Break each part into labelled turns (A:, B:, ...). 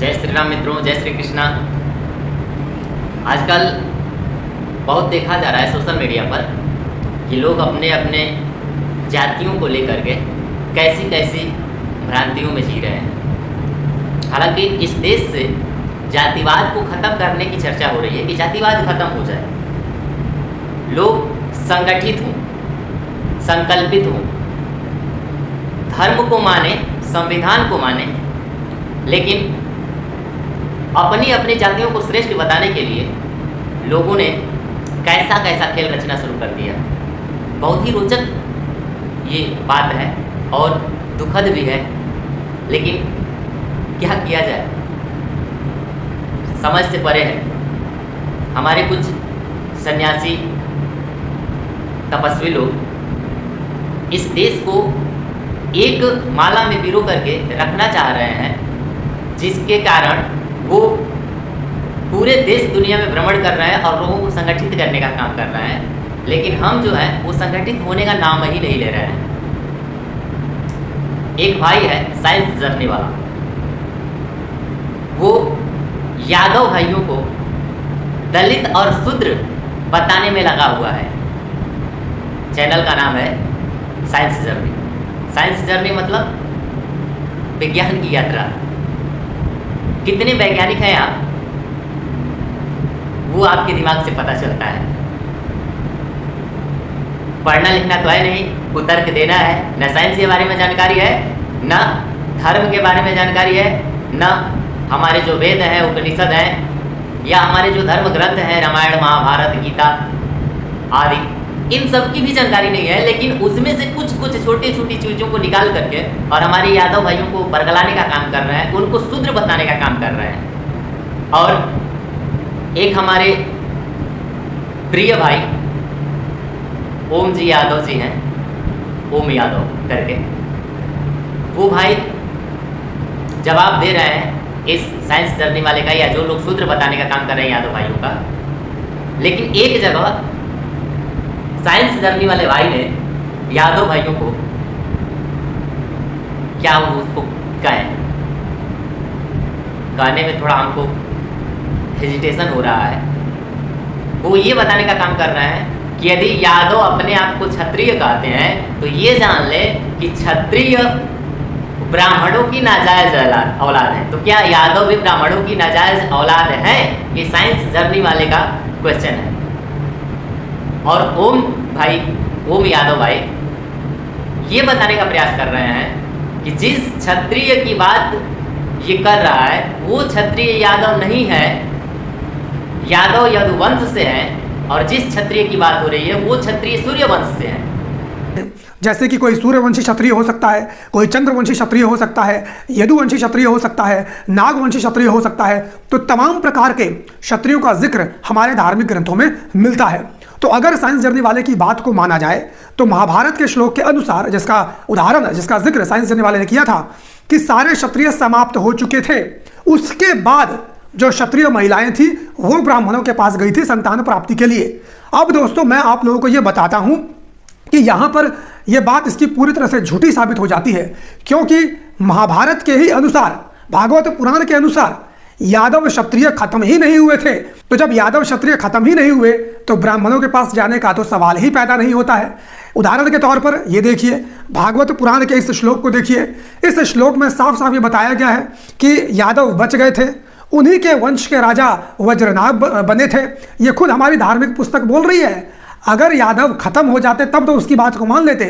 A: जय श्री राम मित्रों, जय श्री कृष्णा। आजकल बहुत देखा जा रहा है सोशल मीडिया पर कि लोग अपने अपने जातियों को लेकर के कैसी कैसी भ्रांतियों में जी रहे हैं। हालांकि इस देश से जातिवाद को ख़त्म करने की चर्चा हो रही है कि जातिवाद ख़त्म हो जाए, लोग संगठित हों, संकल्पित हों, धर्म को माने, संविधान को माने, लेकिन अपनी अपनी जातियों को श्रेष्ठ बताने के लिए लोगों ने कैसा कैसा खेल रचना शुरू कर दिया। बहुत ही रोचक ये बात है और दुखद भी है, लेकिन क्या किया जाए, समझ से परे है। हमारे कुछ सन्यासी तपस्वी लोग इस देश को एक माला में पिरो करके रखना चाह रहे हैं, जिसके कारण वो पूरे देश दुनिया में भ्रमण कर रहे हैं और लोगों को संगठित करने का काम कर रहे हैं। लेकिन हम जो है वो संगठित होने का नाम ही नहीं ले रहे हैं। एक भाई है साइंस जर्नी वाला, वो यादव भाइयों को दलित और शूद्र बताने में लगा हुआ है। चैनल का नाम है साइंस जर्नी। साइंस जर्नी मतलब विज्ञान की यात्रा। कितने वैज्ञानिक हैं आप, वो आपके दिमाग से पता चलता है। पढ़ना लिखना तो है नहीं, वो तर्क देना है। न साइंस के बारे में जानकारी है, न धर्म के बारे में जानकारी है, न हमारे जो वेद हैं, उपनिषद हैं, या हमारे जो धर्म ग्रंथ हैं, रामायण, महाभारत, गीता आदि, इन सब की भी जानकारी नहीं है। लेकिन उसमें से कुछ कुछ छोटी छोटी चीज़ों को निकाल करके और हमारे यादव भाइयों को बरगलाने का काम कर रहे हैं, उनको शूद्र बताने का काम कर रहे हैं। और एक हमारे प्रिय भाई ओम जी यादव जी हैं, ओम यादव करके, वो भाई जवाब दे रहे हैं इस साइंस जर्नी वाले का, या जो लोग शूद्र बताने का काम कर रहे हैं यादव भाइयों का। लेकिन एक जगह साइंस जर्नी वाले भाई ने यादव भाइयों को क्या वो उसको कहने में थोड़ा हमको हेजिटेशन हो रहा है। वो ये बताने का काम कर रहे हैं कि यदि यादव अपने आप को क्षत्रिय कहते हैं तो ये जान ले कि क्षत्रिय ब्राह्मणों की नाजायज औलाद है। तो क्या यादव भी ब्राह्मणों की नाजायज औलाद है? ये साइंस जर्नी वाले का क्वेश्चन है। और ओम भाई, ओम यादव भाई ये बताने का प्रयास कर रहे हैं कि जिस क्षत्रिय की बात ये कर रहा है वो क्षत्रिय यादव नहीं है, यादव यदुवंश से है। और जिस क्षत्रिय की बात हो रही है वो क्षत्रिय सूर्यवंश से है।
B: जैसे कि कोई सूर्यवंशी क्षत्रिय हो सकता है, कोई चंद्रवंशी क्षत्रिय हो सकता है, यदुवंशी क्षत्रिय हो सकता है, नागवंशी क्षत्रिय हो सकता है। तो तमाम प्रकार के क्षत्रियों का जिक्र हमारे धार्मिक ग्रंथों में मिलता है। तो अगर साइंस जर्नी वाले की बात को माना जाए तो महाभारत के श्लोक के अनुसार, जिसका उदाहरण, जिसका जिक्र साइंस जर्नी वाले ने किया था कि सारे क्षत्रिय समाप्त हो चुके थे, उसके बाद जो क्षत्रिय महिलाएं थी वो ब्राह्मणों के पास गई थी संतान प्राप्ति के लिए। अब दोस्तों मैं आप लोगों को ये बताता हूं कि यहाँ पर यह बात इसकी पूरी तरह से झूठी साबित हो जाती है, क्योंकि महाभारत के ही अनुसार, भागवत पुराण के अनुसार यादव क्षत्रिय खत्म ही नहीं हुए थे। तो जब यादव क्षत्रिय खत्म ही नहीं हुए तो ब्राह्मणों के पास जाने का तो सवाल ही पैदा नहीं होता है। उदाहरण के तौर पर ये देखिए, भागवत पुराण के इस श्लोक को देखिए। इस श्लोक में साफ साफ ये बताया गया है कि यादव बच गए थे, उन्हीं के वंश के राजा वज्रनाभ बने थे। ये खुद हमारी धार्मिक पुस्तक बोल रही है। अगर यादव खत्म हो जाते तब तो उसकी बात को मान लेते,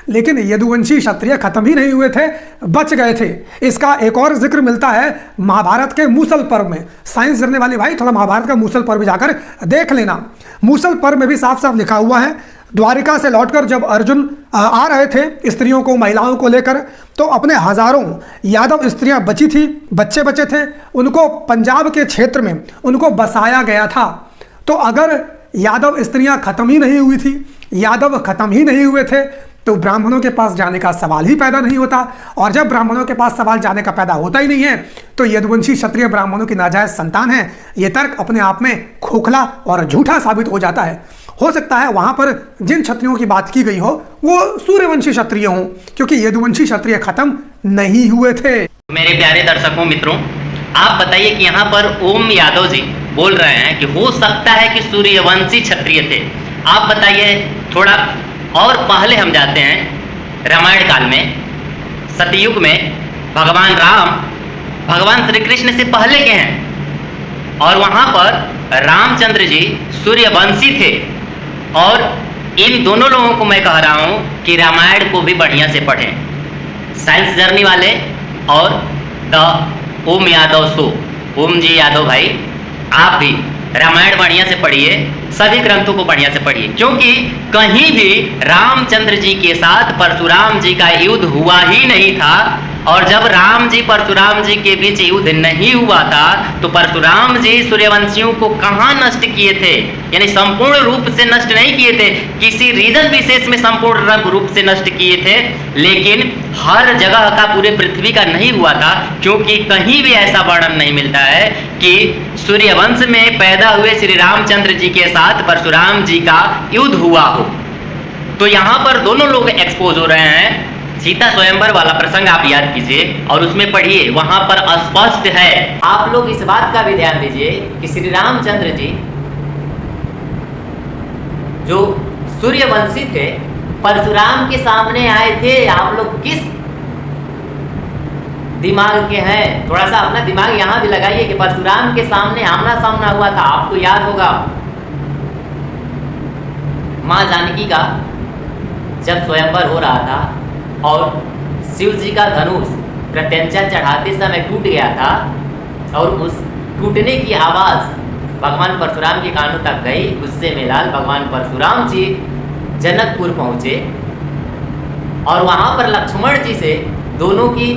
B: लेकिन यदुवंशी क्षत्रिय खत्म ही नहीं हुए थे, बच गए थे। इसका एक और जिक्र मिलता है महाभारत के मूसल पर्व में। साइंस जर्नी वाले भाई थोड़ा महाभारत का मूसल पर्व जाकर देख लेना। मूसल पर्व में भी साफ साफ लिखा हुआ है, द्वारिका से लौटकर जब अर्जुन आ रहे थे स्त्रियों को, महिलाओं को लेकर, तो अपने हजारों यादव स्त्रियां बची थी, बच्चे बचे थे, उनको पंजाब के क्षेत्र में उनको बसाया गया था। तो अगर यादव स्त्रियां खत्म ही नहीं हुई थी, यादव खत्म ही नहीं हुए थे, तो ब्राह्मणों के पास जाने का सवाल ही पैदा नहीं होता। और जब ब्राह्मणों के पास सवाल जाने का पैदा होता ही नहीं है तो यदुवंशी क्षत्रिय ब्राह्मणों की नाजायज संतान है, ये तर्क अपने आप में खोखला और झूठा साबित हो जाता है। हो सकता है वहां पर जिन क्षत्रियों की बात की गई हो वो सूर्यवंशी क्षत्रिय हों, क्योंकि यदुवंशी क्षत्रिय खत्म नहीं हुए थे।
A: मेरे प्यारे दर्शकों मित्रों, आप बताइए कि यहाँ पर ओम यादव जी बोल रहे हैं कि हो सकता है कि सूर्यवंशी क्षत्रिय थे। आप बताइए, थोड़ा और पहले हम जाते हैं रामायण काल में, सतयुग में भगवान राम भगवान श्री कृष्ण से पहले के हैं और वहाँ पर रामचंद्र जी सूर्यवंशी थे। और इन दोनों लोगों को मैं कह रहा हूँ कि रामायण को भी बढ़िया से पढ़ें। साइंस जर्नी वाले और द ओम यादव शो, ओम जी यादव भाई, आप भी रामायण बढ़िया से पढ़िए, सभी ग्रंथों को बढ़िया से पढ़िए, क्योंकि कहीं भी रामचंद्र जी के साथ परशुराम जी का युद्ध हुआ ही नहीं था। और जब राम जी परशुराम जी के बीच युद्ध नहीं हुआ था तो परशुराम जी सूर्यवंशियों को कहाँ नष्ट किए थे? यानी संपूर्ण रूप से नष्ट नहीं किए थे, किसी रीजन विशेष में संपूर्ण रूप से नष्ट किए थे, लेकिन हर जगह का पूरे पृथ्वी का नहीं हुआ था, क्योंकि कहीं भी ऐसा वर्णन नहीं मिलता है कि सूर्यवंश में पैदा हुए श्री रामचंद्र जी के साथ परशुराम जी का युद्ध हुआ हो। तो यहाँ पर दोनों लोग एक्सपोज हो रहे हैं। सीता स्वयंवर वाला प्रसंग आप याद कीजिए और उसमें पढ़िए, वहां पर स्पष्ट है। आप लोग इस बात का भी ध्यान दीजिए कि श्री रामचंद्र जी जो सूर्यवंशी थे, परशुराम के सामने आए थे। आप लोग किस दिमाग के हैं? थोड़ा सा अपना दिमाग यहां भी लगाइए कि परशुराम के सामने आमना सामना हुआ था। आपको याद होगा मां जानकी का जब स्वयंवर हो रहा था और शिव जी का धनुष प्रत्यंचा चढ़ाते समय टूट गया था और उस टूटने की आवाज़ भगवान परशुराम के कानों तक गई। गुस्से में लाल भगवान परशुराम जी जनकपुर पहुँचे और वहाँ पर लक्ष्मण जी से दोनों की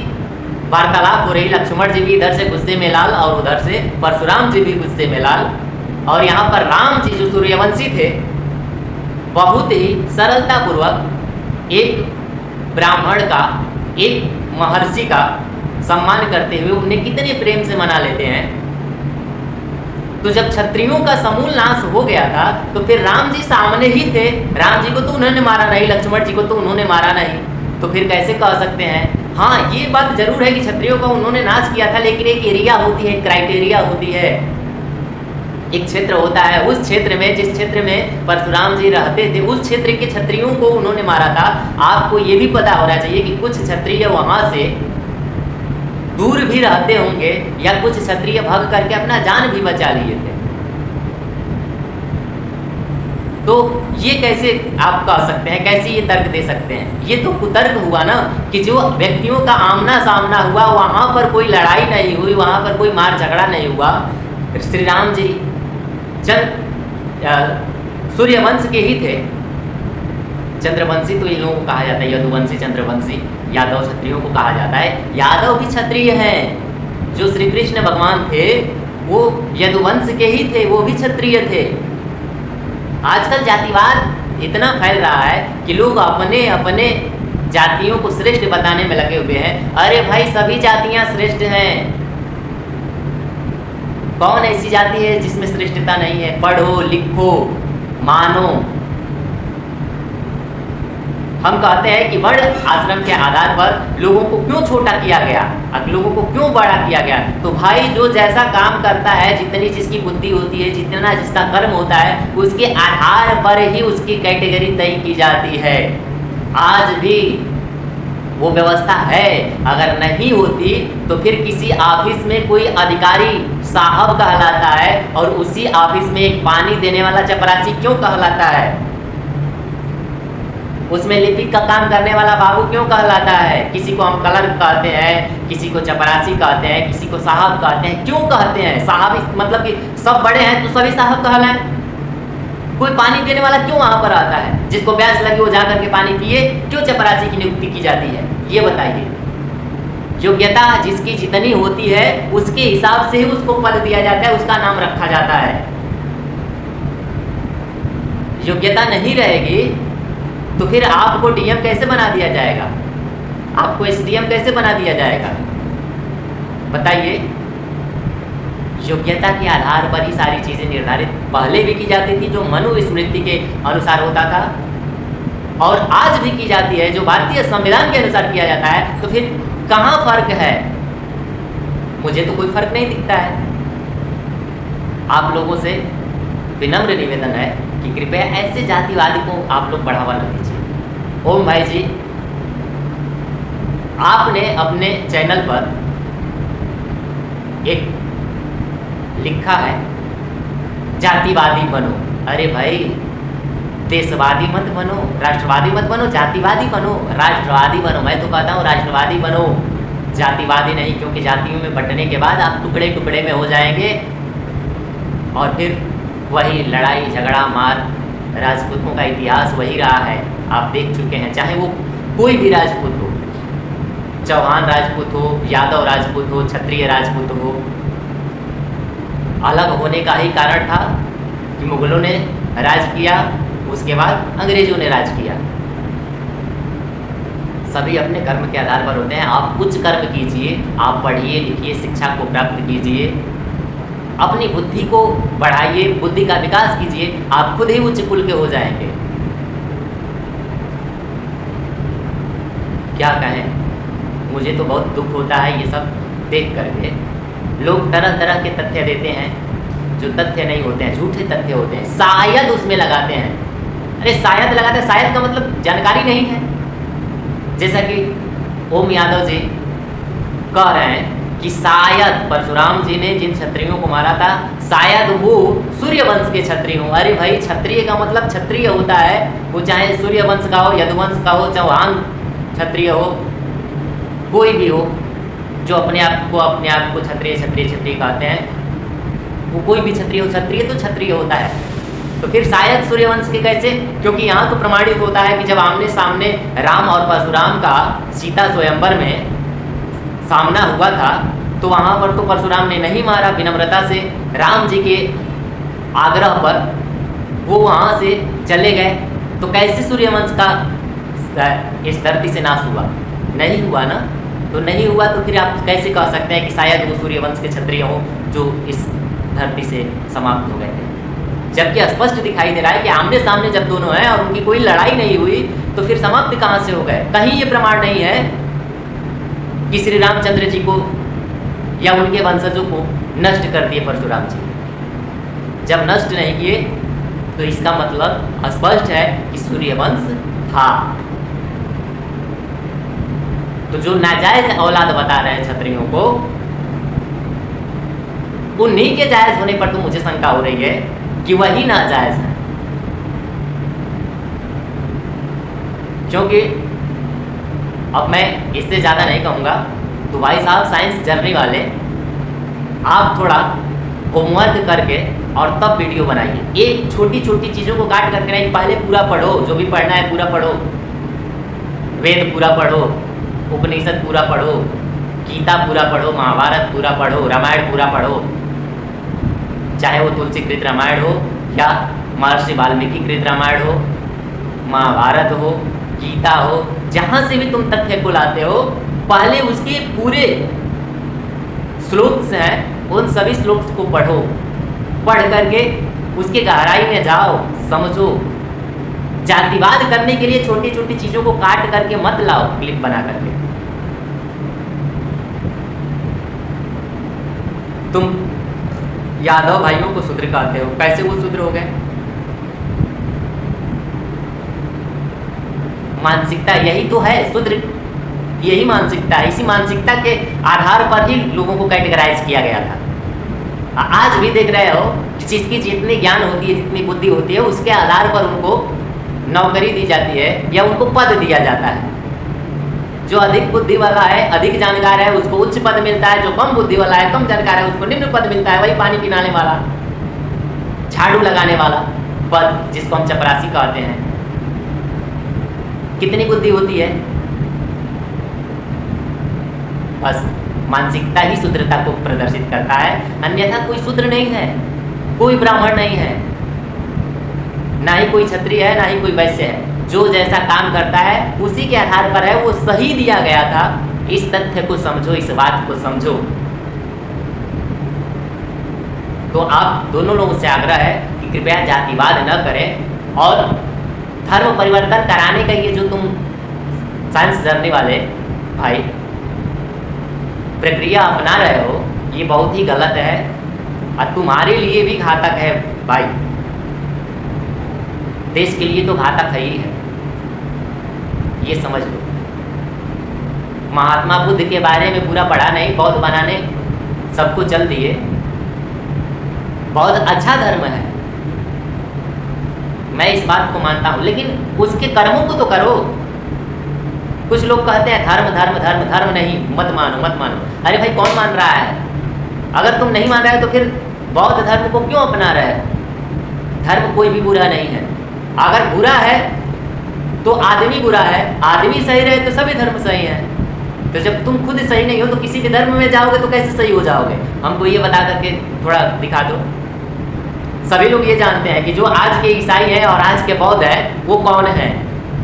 A: वार्तालाप हो रही। लक्ष्मण जी भी इधर से गुस्से में लाल और उधर से परशुराम जी भी गुस्से में लाल। और यहाँ पर राम जी जो सूर्यवंशी थे, बहुत ही सरलतापूर्वक एक ब्राह्मण का, एक महर्षि का सम्मान करते हुए उन्हें कितने प्रेम से मना लेते हैं। तो जब क्षत्रियों का समूल नाश हो गया था तो फिर राम जी सामने ही थे। राम जी को तो उन्होंने मारा नहीं, लक्ष्मण जी को तो उन्होंने मारा नहीं, तो फिर कैसे कह सकते हैं? हाँ, ये बात जरूर है कि क्षत्रियों का उन्होंने नाश किया था, लेकिन एक एरिया होती है, क्राइटेरिया होती है, एक क्षेत्र होता है। उस क्षेत्र में, जिस क्षेत्र में परशुराम जी रहते थे, उस क्षेत्र के क्षत्रियों को उन्होंने मारा था। आपको ये भी पता होना चाहिए कि कुछ क्षत्रिय वहां से दूर भी रहते होंगे या कुछ क्षत्रिय भाग करके अपना जान भी बचा लिए थे। तो ये कैसे आप कह सकते हैं, कैसे ये तर्क दे सकते हैं? ये तो कुतर्क हुआ ना कि जो व्यक्तियों का आमना सामना हुआ वहां पर कोई लड़ाई नहीं हुई, वहां पर कोई मार झगड़ा नहीं हुआ। श्री राम जी सूर्यवंश के ही थे। चंद्रवंशी तो इन लोगों को कहा जाता है, यदुवंशी, चंद्रवंशी, यादव क्षत्रियों को कहा जाता है। यादव भी क्षत्रिय हैं। जो श्री कृष्ण भगवान थे वो यदुवंश के ही थे, वो भी क्षत्रिय थे। आजकल जातिवाद इतना फैल रहा है कि लोग अपने अपने जातियों को श्रेष्ठ बताने में लगे हुए हैं। अरे भाई, सभी जातियां श्रेष्ठ हैं। कौन ऐसी जाति है जिसमें श्रेष्ठता नहीं है? पढ़ो, लिखो, मानो। हम कहते हैं कि वर्ण आश्रम के आधार पर लोगों को क्यों छोटा किया गया, लोगों को क्यों बड़ा किया गया? तो भाई, जो जैसा काम करता है, जितनी जिसकी बुद्धि होती है, जितना जिसका कर्म होता है, उसके आधार पर ही उसकी कैटेगरी तय की जाती है। आज भी वो व्यवस्था है। अगर नहीं होती तो फिर किसी ऑफिस में कोई अधिकारी साहब कहलाता है और उसी ऑफिस में एक पानी देने वाला चपरासी क्यों कहलाता है? उसमें लिपिक का काम करने वाला बाबू क्यों कहलाता है? किसी को हम क्लर्क कहते हैं, किसी को चपरासी कहते हैं, किसी को साहब कहते हैं। क्यों कहते हैं साहब? मतलब कि सब बड़े हैं तो सभी साहब कहलाएं। कोई पानी देने वाला क्यों वहां पर आता है? जिसको प्यास लगी वो जाकर के पानी पिए, क्यों चपरासी की नियुक्ति की जाती है? ये बताइए। योग्यता जिसकी जितनी होती है उसके हिसाब से ही उसको पद दिया जाता है, उसका नाम रखा जाता है। योग्यता नहीं रहेगी तो फिर आपको डीएम कैसे बना दिया जाएगा? आपको एसडीएम कैसे बना दिया जाएगा? बताइए। योग्यता के आधार पर ही सारी चीज़ें निर्धारित पहले भी की जाती थी, जो मनुस्मृति के अनुसार होता था, और आज भी की जाती है, जो भारतीय संविधान के अनुसार किया जाता है। तो फिर कहाँ फर्क है? मुझे तो कोई फर्क नहीं दिखता है। आप लोगों से विनम्र निवेदन है कि कृपया ऐसे जातिवादी को आप लोग बढ़ावा न दीजिए। ओम भाई जी, आपने अपने चैनल पर एक लिखा है जातिवादी बनो। अरे भाई, देशवादी मत बनो, राष्ट्रवादी मत बनो, जातिवादी बनो, राष्ट्रवादी बनो। मैं तो कहता हूँ राष्ट्रवादी बनो, जातिवादी नहीं, क्योंकि जातियों में बंटने के बाद आप टुकड़े टुकड़े में हो जाएंगे और फिर वही लड़ाई झगड़ा मार। राजपूतों का इतिहास वही रहा है, आप देख चुके हैं। चाहे वो कोई भी राजपूत हो, चौहान राजपूत हो, यादव राजपूत हो, क्षत्रिय राजपूत हो, अलग होने का ही कारण था कि मुगलों ने राज किया, उसके बाद अंग्रेजों ने राज किया। सभी अपने कर्म के आधार पर होते हैं। आप उच्च कर्म कीजिए, आप पढ़िए लिखिए, शिक्षा को प्राप्त कीजिए, अपनी बुद्धि को बढ़ाइए, बुद्धि का विकास कीजिए, आप खुद ही उच्च कुल के हो जाएंगे। क्या कहें, मुझे तो बहुत दुख होता है ये सब देख करके। लोग तरह तरह के तथ्य देते हैं जो तथ्य नहीं होते हैं, झूठे तथ्य होते हैं, शायद उसमें लगाते हैं। अरे शायद लगाते हैं, शायद का मतलब जानकारी नहीं है। जैसा कि ओम यादव जी कह रहे हैं कि शायद परशुराम जी ने जिन क्षत्रियों को मारा था शायद वो सूर्यवंश के क्षत्रिय हों। अरे भाई, क्षत्रिय का मतलब क्षत्रिय होता है, वो चाहे सूर्यवंश का हो, यदुवंश का हो, चौहान क्षत्रिय हो, कोई भी हो जो अपने आप को क्षत्रिय कहते हैं, वो कोई भी क्षत्रिय हो। क्षत्रिय तो क्षत्रिय होता है। तो फिर शायद सूर्यवंश के कैसे? क्योंकि यहाँ तो प्रमाणित होता है कि जब आमने सामने राम और परशुराम का सीता स्वयंवर में सामना हुआ था, तो वहाँ पर तो परशुराम ने नहीं मारा। विनम्रता से राम जी के आग्रह पर वो वहाँ से चले गए। तो कैसे सूर्यवंश का इस धरती से नाश हुआ? नहीं हुआ ना। तो नहीं हुआ तो फिर आप कैसे कह सकते हैं कि शायद वो सूर्यवंश के क्षत्रिय हों जो इस धरती से समाप्त हो गए थे? जबकि स्पष्ट दिखाई दे रहा है कि आमने सामने जब दोनों हैं और उनकी कोई लड़ाई नहीं हुई, तो फिर समाप्त कहाँ से हो गए? कहीं ये प्रमाण नहीं है कि श्री रामचंद्र जी को या उनके वंशजों को नष्ट कर दिए परशुराम जी। जब नष्ट नहीं किए तो इसका मतलब स्पष्ट है कि सूर्यवंश था। तो जो नाजायज औलाद बता रहे हैं क्षत्रियों को, उन्हीं के जायज होने पर तो मुझे शंका हो रही है कि वही नाजायज है। क्योंकि अब मैं इससे ज़्यादा नहीं कहूँगा। तो भाई साहब, साइंस जर्नी वाले, आप थोड़ा होमवर्क करके और तब वीडियो बनाइए। एक छोटी छोटी चीज़ों को काट करके नहीं, पहले पूरा पढ़ो, जो भी पढ़ना है पूरा पढ़ो, वेद पूरा पढ़ो, उपनिषद पूरा पढ़ो, गीता पूरा पढ़ो, महाभारत पूरा पढ़ो, रामायण पूरा पढ़ो, चाहे वो तुलसीकृत रामायण हो या महर्षि वाल्मीकि कृत रामायण हो, महाभारत हो, गीता हो, जहाँ से भी तुम तथ्य को लाते हो, पहले उसके पूरे श्लोक हैं, उन सभी श्लोक को पढ़ो। पढ़ करके उसके गहराई में जाओ, समझो। जातिवाद करने के लिए छोटी छोटी चीज़ों को काट करके मत लाओ क्लिप बना करके। तुम यादव भाइयों को शूद्र कहते हो, कैसे वो शूद्र हो गए? मानसिकता यही तो है शूद्र, यही मानसिकता है। इसी मानसिकता के आधार पर ही लोगों को कैटेगराइज किया गया था। आज भी देख रहे हो कि जिसकी जितनी ज्ञान होती है, जितनी बुद्धि होती है, उसके आधार पर उनको नौकरी दी जाती है या उनको पद दिया जाता है। जो अधिक बुद्धि वाला है, अधिक जानकार है, उसको उच्च पद मिलता है। जो कम बुद्धि वाला है, कम जानकार है, उसको निम्न पद मिलता है। वही पानी पिलाने वाला, झाड़ू लगाने वाला पद, जिसको हम चपरासी कहते हैं। कितनी बुद्धि होती है? बस मानसिकता ही शूद्रता को प्रदर्शित करता है, अन्यथा कोई शूद्र नहीं है, कोई ब्राह्मण नहीं है, ना ही कोई क्षत्रिय है, ना ही कोई वैश्य है। जो जैसा काम करता है उसी के आधार पर है, वो सही दिया गया था। इस तथ्य को समझो, इस बात को समझो। तो आप दोनों लोगों से आग्रह है कि कृपया जातिवाद न करें और धर्म परिवर्तन कराने का ये जो तुम साइंस जर्नी वाले भाई प्रक्रिया अपना रहे हो, ये बहुत ही गलत है और तुम्हारे लिए भी घातक है भाई। देश के लिए तो घातक है ही है, ये समझ लो। महात्मा बुद्ध के बारे में पूरा पढ़ा नहीं, बौद्ध बनाने सबको चल दिए। बौद्ध अच्छा धर्म है, मैं इस बात को मानता हूँ, लेकिन उसके कर्मों को तो करो। कुछ लोग कहते हैं धर्म धर्म धर्म धर्म नहीं, मत मानो मत मानो। अरे भाई कौन मान रहा है? अगर तुम नहीं मान रहे हो तो फिर बौद्ध धर्म को क्यों अपना रहे हो? धर्म कोई भी बुरा नहीं है। अगर बुरा है तो आदमी बुरा है, आदमी सही रहे तो सभी धर्म सही है। तो जब तुम खुद सही नहीं हो तो किसी भी धर्म में जाओगे तो कैसे सही हो जाओगे? हमको ये बता करके थोड़ा दिखा दो। सभी लोग ये जानते हैं कि जो आज के ईसाई है और आज के बौद्ध है वो कौन है।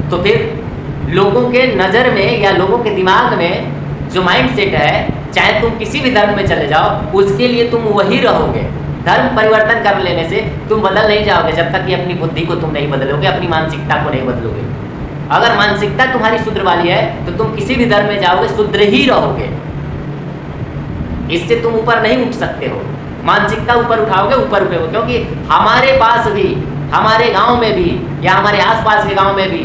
A: तो फिर लोगों के नज़र में या लोगों के दिमाग में जो माइंड सेट है, चाहे तुम किसी भी धर्म में चले जाओ, उसके लिए तुम वही रहोगे। धर्म परिवर्तन कर लेने से तुम बदल नहीं जाओगे जब तक कि अपनी बुद्धि को तुम नहीं बदलोगे, अपनी मानसिकता को नहीं बदलोगे। अगर मानसिकता तुम्हारी शुद्र वाली है तो तुम किसी भी धर्म में जाओगे शुद्र ही रहोगे। इससे तुम ऊपर नहीं उठ सकते हो। मानसिकता ऊपर उठाओगे ऊपर उठोगे, क्योंकि हमारे पास भी, हमारे गांव में भी या हमारे आसपास के गांव में भी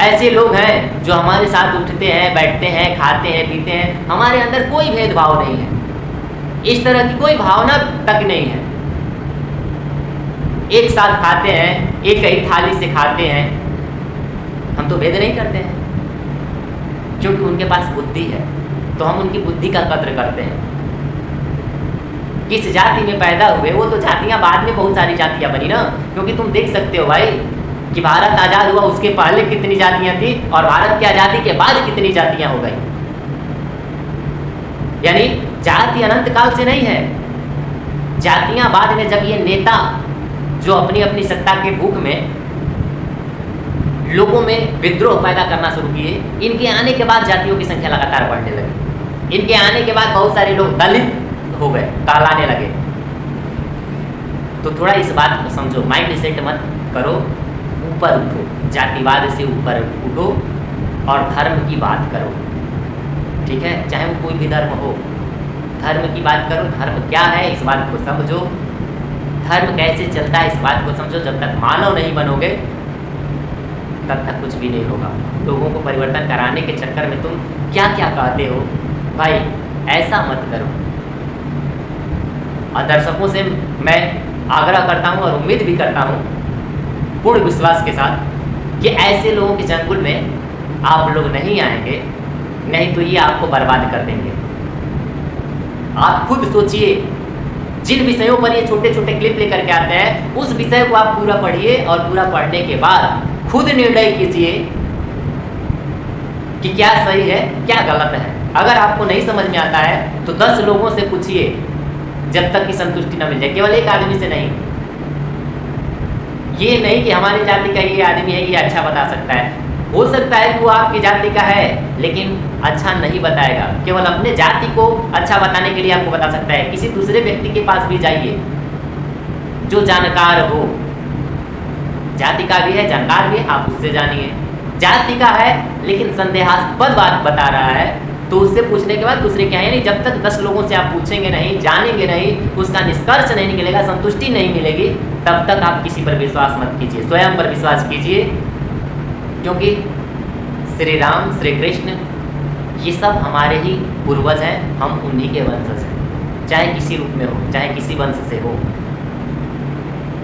A: ऐसे लोग हैं जो हमारे साथ उठते हैं, बैठते हैं, खाते हैं, पीते हैं। हमारे अंदर कोई भेदभाव नहीं है, इस तरह की कोई भावना तक नहीं है। एक साथ खाते हैं, एक ही थाली से खाते हैं, हम तो भेद नहीं करते हैं क्योंकि उनके पास बुद्धि है, तो हम उनकी बुद्धि का कद्र करते हैं। किस जाति में पैदा हुए, वो तो जातियां बाद में बहुत सारी जातियां बनी ना, क्योंकि तुम देख सकते हो भाई कि भारत आज़ाद हुआ उसके पहले कितनी जातियां थी और भारत की आज़ादी के बाद कितनी जातियां हो गई। यानी जाति अनंत काल से नहीं है, जातियां बाद में, जब ये नेता जो अपनी अपनी सत्ता के भूख में लोगों में विद्रोह पैदा करना शुरू किए, इनके आने के बाद जातियों की संख्या लगातार बढ़ने लगी। इनके आने के बाद बहुत सारे लोग दलित हो गए, कहलाने लगे। तो थोड़ा इस बात को समझो, माइंड सेट मत करो, ऊपर उठो, जातिवाद से ऊपर उठो और धर्म की बात करो। ठीक है, चाहे वो कोई भी धर्म हो, धर्म की बात करो। धर्म क्या है इस बात को समझो, धर्म कैसे चलता है इस बात को समझो। जब तक मानव नहीं बनोगे तब तक कुछ भी नहीं होगा। लोगों को परिवर्तन कराने के चक्कर में तुम क्या क्या कहते हो भाई, ऐसा मत करो। और दर्शकों से मैं आग्रह करता हूँ और उम्मीद भी करता हूँ पूर्ण विश्वास के साथ कि ऐसे लोगों के चंगुल में आप लोग नहीं आएंगे, नहीं तो ये आपको बर्बाद कर देंगे। आप खुद सोचिए, जिन विषयों पर ये छोटे छोटे क्लिप लेकर के आते हैं उस विषय को आप पूरा पढ़िए और पूरा पढ़ने के बाद खुद निर्णय कीजिए कि क्या सही है क्या गलत है। अगर आपको नहीं समझ में आता है तो 10 लोगों से पूछिए जब तक कि संतुष्टि न मिल जाए, केवल एक आदमी से नहीं। ये नहीं कि हमारी जाति का ये आदमी है, ये अच्छा बता सकता है। हो सकता है कि वो आपकी जाति का है लेकिन अच्छा नहीं बताएगा, केवल अपने जाति को अच्छा बताने के लिए आपको बता सकता है। किसी दूसरे व्यक्ति के पास भी जाइए जो जानकार हो, जाति का भी है, जानकार भी है, आप उससे जानिए। जाति का है लेकिन संदेहास्पद बात बता रहा है तो उससे पूछने के बाद दूसरे क्या है। नहीं, जब तक 10 लोगों से आप पूछेंगे नहीं, जानेंगे नहीं, उसका निष्कर्ष नहीं निकलेगा, संतुष्टि नहीं मिलेगी, तब तक आप किसी पर विश्वास मत कीजिए, स्वयं पर विश्वास कीजिए। क्योंकि श्री राम, श्री कृष्ण, ये सब हमारे ही पूर्वज हैं, हम उन्हीं के वंशज हैं, चाहे किसी रूप में हो, चाहे किसी वंश से हो।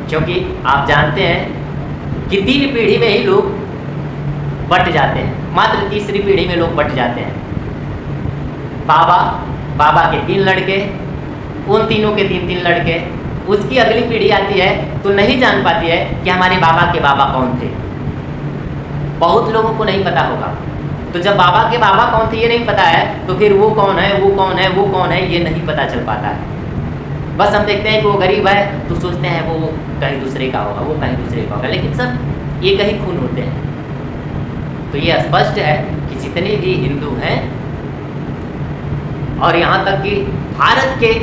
A: क्योंकि आप जानते हैं कि 3 पीढ़ी में ही लोग बट जाते हैं, मात्र तीसरी पीढ़ी में लोग बट जाते हैं। बाबा के 3 लड़के, उन तीनों के 3 लड़के, उसकी अगली पीढ़ी आती है तो नहीं जान पाती है कि हमारे बाबा के बाबा कौन थे। बहुत लोगों को नहीं पता होगा। तो जब बाबा के बाबा कौन थे ये नहीं पता है तो फिर वो कौन है, वो कौन है, वो कौन है, ये नहीं पता चल पाता है। बस हम देखते हैं कि वो गरीब है तो सोचते हैं वो कहीं दूसरे का होगा, वो कहीं दूसरे का होगा, लेकिन सब एक ही खून होते हैं। तो ये स्पष्ट है कि जितने भी हिंदू हैं और यहाँ तक कि भारत के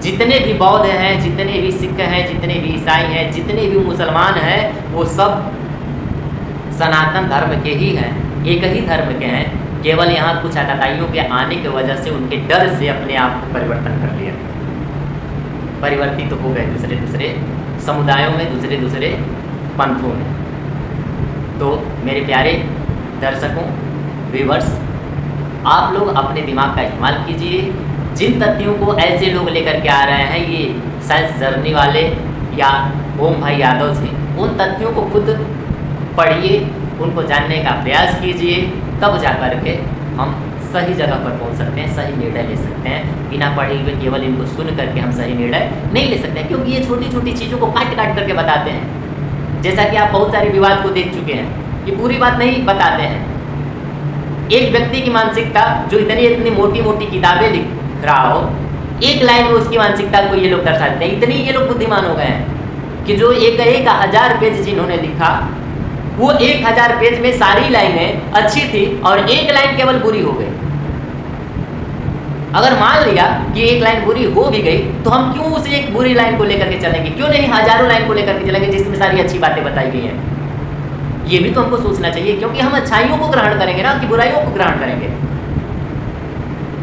A: जितने भी बौद्ध हैं, जितने भी सिख हैं, जितने भी ईसाई हैं, जितने भी मुसलमान हैं, वो सब सनातन धर्म के ही हैं, एक ही धर्म के हैं। केवल यहाँ कुछ आताताइयों के आने की वजह से उनके डर से अपने आप को परिवर्तन कर लिया, परिवर्तित हो गए दूसरे दूसरे समुदायों में, दूसरे दूसरे पंथों में। तो मेरे प्यारे दर्शकों, व्यूअर्स, आप लोग अपने दिमाग का इस्तेमाल कीजिए। जिन तथ्यों को ऐसे लोग लेकर के आ रहे हैं, ये साइंस जर्नी वाले या ओम भाई यादव जी, उन तथ्यों को खुद पढ़िए, उनको जानने का प्रयास कीजिए, तब जा कर के हम सही जगह पर पहुंच सकते हैं, सही निर्णय ले सकते हैं। बिना पढ़े हुए केवल इनको सुन करके हम सही निर्णय नहीं ले सकते हैं, क्योंकि ये छोटी छोटी चीज़ों को काट काट करके बताते हैं। जैसा कि आप बहुत सारे विवाद को देख चुके हैं, ये पूरी बात नहीं बताते हैं। एक व्यक्ति की मानसिकता जो इतनी मोटी मोटी किताबें लिख रहा हो, एक लाइन में उसकी मानसिकता को ये लोग दर्शाते हैं। इतनी ये लोग बुद्धिमान हो गए हैं कि जो एक 1000 पेज जिन्होंने लिखा, वो 1000 पेज में सारी लाइनें अच्छी थी और एक लाइन केवल बुरी हो गई। अगर मान लिया कि एक लाइन बुरी हो भी गई, तो हम क्यों उस एक बुरी लाइन को लेकर के चलेंगे? क्यों नहीं हजारों लाइन को लेकर के चलेंगे जिसमें सारी अच्छी बातें बताई गई हैं? ये भी तो हमको सोचना चाहिए, क्योंकि हम अच्छाइयों को ग्रहण करेंगे ना, कि बुराइयों को ग्रहण करेंगे।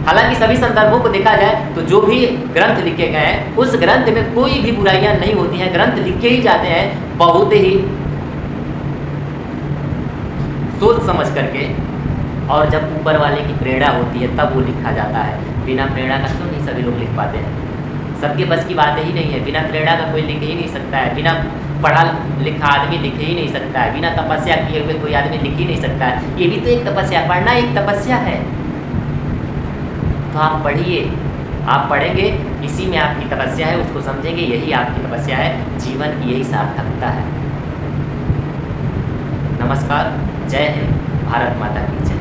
A: हालांकि सभी संदर्भों को देखा जाए तो जो भी ग्रंथ लिखे गए हैं, उस ग्रंथ में कोई भी बुराइयां नहीं होती हैं। ग्रंथ लिखे ही जाते हैं बहुत ही सोच समझ करके, और जब ऊपर वाले की प्रेरणा होती है तब वो लिखा जाता है। बिना प्रेरणा का क्यों नहीं सभी लोग लिख पाते हैं? सबके बस की बात ही नहीं है। बिना प्रेरणा का कोई लिख ही नहीं सकता है, बिना पढ़ा लिखा आदमी लिख ही नहीं सकता है, बिना तपस्या किए हुए कोई आदमी लिख ही नहीं सकता है। ये भी तो एक तपस्या, पढ़ना एक तपस्या है। तो आप पढ़िए, आप पढ़ेंगे, इसी में आपकी तपस्या है, उसको समझेंगे, यही आपकी तपस्या है, जीवन की यही सार्थकता है। नमस्कार, जय हिंद, भारत माता की जय।